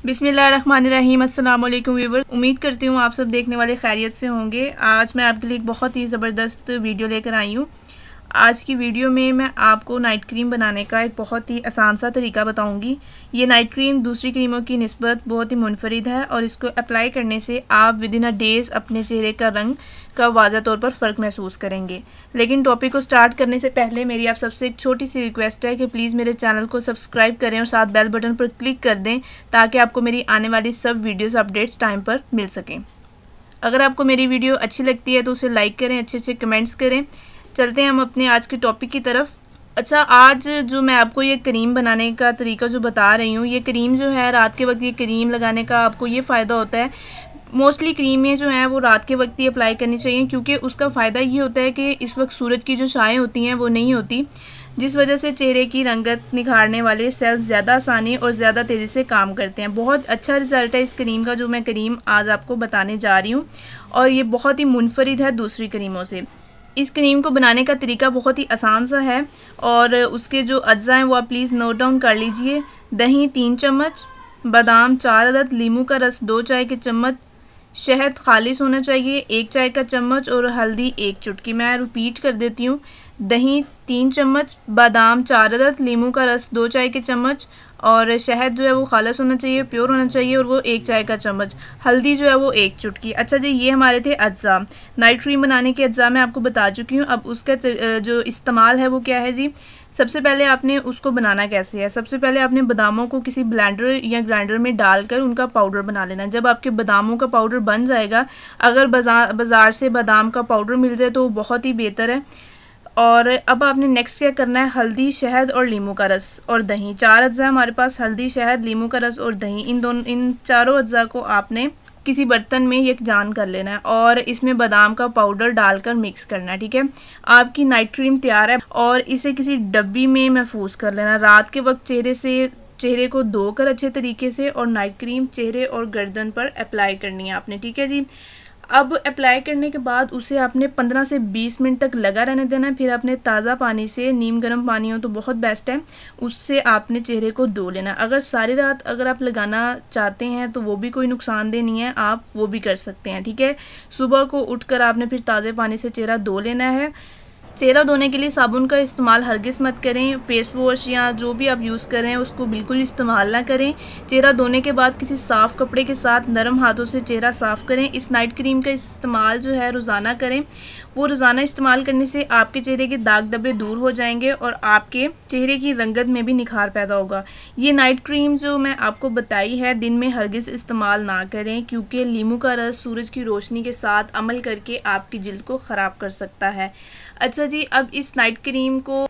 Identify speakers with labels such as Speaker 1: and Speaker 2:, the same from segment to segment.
Speaker 1: बिस्मिल्लाहिर्रहमानिर्रहीम। अस्सलाम वालेकुम व्यूअर्स, उम्मीद करती हूँ आप सब देखने वाले खैरियत से होंगे। आज मैं आपके लिए एक बहुत ही ज़बरदस्त वीडियो लेकर आई हूँ। आज की वीडियो में मैं आपको नाइट क्रीम बनाने का एक बहुत ही आसान सा तरीका बताऊंगी। ये नाइट क्रीम दूसरी क्रीमों की निस्बत बहुत ही मुनफरिद है और इसको अप्लाई करने से आप विद इन अ डेज़ अपने चेहरे का रंग का वाज़ा तौर पर फ़र्क महसूस करेंगे। लेकिन टॉपिक को स्टार्ट करने से पहले मेरी आप सबसे एक छोटी सी रिक्वेस्ट है कि प्लीज़ मेरे चैनल को सब्सक्राइब करें और साथ बेल बटन पर क्लिक कर दें ताकि आपको मेरी आने वाली सब वीडियोज़ अपडेट्स टाइम पर मिल सकें। अगर आपको मेरी वीडियो अच्छी लगती है तो उसे लाइक करें, अच्छे अच्छे कमेंट्स करें। चलते हैं हम अपने आज के टॉपिक की तरफ। अच्छा, आज जो मैं आपको ये क्रीम बनाने का तरीका जो बता रही हूँ, ये क्रीम जो है रात के वक्त ये क्रीम लगाने का आपको ये फ़ायदा होता है। मोस्टली क्रीमें जो हैं वो रात के वक्त ही अप्लाई करनी चाहिए क्योंकि उसका फ़ायदा ये होता है कि इस वक्त सूरज की जो छाएँ होती हैं वो नहीं होती, जिस वजह से चेहरे की रंगत निखारने वाले सेल्स ज़्यादा आसानी और ज़्यादा तेज़ी से काम करते हैं। बहुत अच्छा रिज़ल्ट है इस क्रीम का जो मैं क्रीम आज आपको बताने जा रही हूँ और ये बहुत ही मुनफरिद है दूसरी क्रीमों से। इस क्रीम को बनाने का तरीका बहुत ही आसान सा है और उसके जो अज्जा हैं वो आप प्लीज़ नोट डाउन कर लीजिए। दही 3 चम्मच, बादाम 4 अदद, लीमू का रस 2 चाय के चम्मच, शहद खालिश होना चाहिए 1 चाय का चम्मच और हल्दी 1 चुटकी। मैं रिपीट कर देती हूँ, दही 3 चम्मच, बादाम 4 अदद, लीमू का रस 2 चाय के चम्मच और शहद जो है वो खालिश होना चाहिए, प्योर होना चाहिए और वो 1 चाय का चम्मच, हल्दी जो है वो 1 चुटकी। अच्छा जी, ये हमारे थे अज्जा। नाइट क्रीम बनाने के अज्जा मैं आपको बता चुकी हूँ। अब उसका जो इस्तेमाल है वो क्या है जी। सबसे पहले आपने उसको बनाना कैसे है। सबसे पहले आपने बादामों को किसी ब्लेंडर या ग्राइंडर में डालकर उनका पाउडर बना लेना। जब आपके बादामों का पाउडर बन जाएगा, अगर बाज़ार से बादाम का पाउडर मिल जाए तो बहुत ही बेहतर है। और अब आपने नेक्स्ट क्या करना है, हल्दी, शहद और लीमू का रस और दही, 4 अज्जा हमारे पास, हल्दी, शहद, लीमू का रस और दही, इन चारों अज्जा को आपने किसी बर्तन में यकजान कर लेना है और इसमें बादाम का पाउडर डालकर मिक्स करना है। ठीक है, आपकी नाइट क्रीम तैयार है और इसे किसी डब्बी में महफूज कर लेना। रात के वक्त चेहरे को धोकर अच्छे तरीके से और नाइट क्रीम चेहरे और गर्दन पर अप्लाई करनी है आपने। ठीक है जी। अब अप्लाई करने के बाद उसे आपने 15 से 20 मिनट तक लगा रहने देना है। फिर आपने ताज़ा पानी से, नीम गर्म पानी हो तो बहुत बेस्ट है, उससे आपने चेहरे को धो लेना। अगर सारी रात अगर आप लगाना चाहते हैं तो वो भी कोई नुकसानदेह नहीं है, आप वो भी कर सकते हैं। ठीक है, सुबह को उठकर आपने फिर ताज़े पानी से चेहरा धो लेना है। चेहरा धोने के लिए साबुन का इस्तेमाल हरगिज़ मत करें। फेस वॉश या जो भी आप यूज़ करें उसको बिल्कुल इस्तेमाल ना करें। चेहरा धोने के बाद किसी साफ़ कपड़े के साथ नरम हाथों से चेहरा साफ़ करें। इस नाइट क्रीम का इस्तेमाल जो है रोज़ाना करें। वो रोज़ाना इस्तेमाल करने से आपके चेहरे के दाग धब्बे दूर हो जाएंगे और आपके चेहरे की रंगत में भी निखार पैदा होगा। ये नाइट क्रीम जो मैं आपको बताई है दिन में हरगिज़ इस्तेमाल ना करें क्योंकि लीमू का रस सूरज की रोशनी के साथ अमल करके आपकी जिल्द को ख़राब कर सकता है। अच्छा जी, अब इस नाइट क्रीम को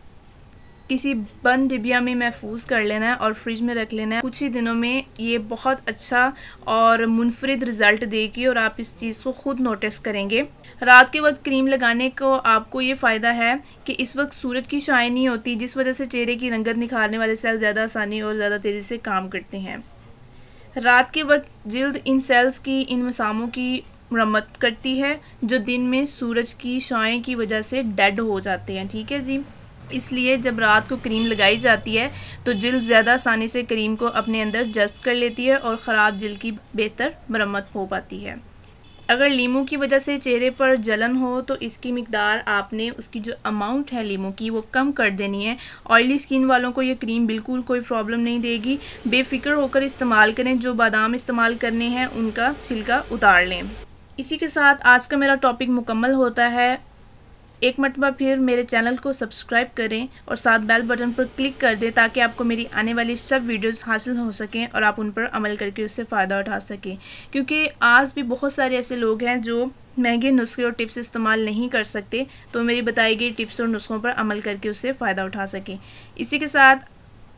Speaker 1: किसी बंद डिबिया में महफूज कर लेना है और फ्रिज में रख लेना है। कुछ ही दिनों में ये बहुत अच्छा और मुनफरिद रिज़ल्ट देगी और आप इस चीज़ को ख़ुद नोटिस करेंगे। रात के वक्त क्रीम लगाने को आपको ये फ़ायदा है कि इस वक्त सूरज की छाएं नहीं होती, जिस वजह से चेहरे की रंगत निखारने वाले सेल ज़्यादा आसानी और ज़्यादा तेज़ी से काम करते हैं। रात के वक्त जिल्द इन सेल्स की, इन मसामों की मरम्मत करती है जो दिन में सूरज की छाएं की वजह से डेड हो जाते हैं। ठीक है जी, इसलिए जब रात को क्रीम लगाई जाती है तो जिल्द ज़्यादा आसानी से क्रीम को अपने अंदर जज़्ब कर लेती है और ख़राब जिल्द की बेहतर मरम्मत हो पाती है। अगर लीमू की वजह से चेहरे पर जलन हो तो इसकी मिकदार आपने, उसकी जो अमाउंट है लीमू की वो कम कर देनी है। ऑयली स्किन वालों को ये क्रीम बिल्कुल कोई प्रॉब्लम नहीं देगी। बेफिक्र होकर इस्तेमाल करें। जो बादाम इस्तेमाल करने हैं उनका छिलका उतार लें। इसी के साथ आज का मेरा टॉपिक मुकम्मल होता है। एक मरतबा फिर मेरे चैनल को सब्सक्राइब करें और साथ बेल बटन पर क्लिक कर दें ताकि आपको मेरी आने वाली सब वीडियोस हासिल हो सकें और आप उन पर अमल करके उससे फ़ायदा उठा सकें। क्योंकि आज भी बहुत सारे ऐसे लोग हैं जो महंगे नुस्खे और टिप्स इस्तेमाल नहीं कर सकते, तो मेरी बताई गई टिप्स और नुस्खों पर अमल करके उससे फ़ायदा उठा सकें। इसी के साथ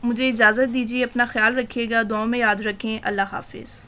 Speaker 1: मुझे इजाज़त दीजिए। अपना ख्याल रखिएगा, दुआओं में याद रखें। अल्लाह हाफिज़।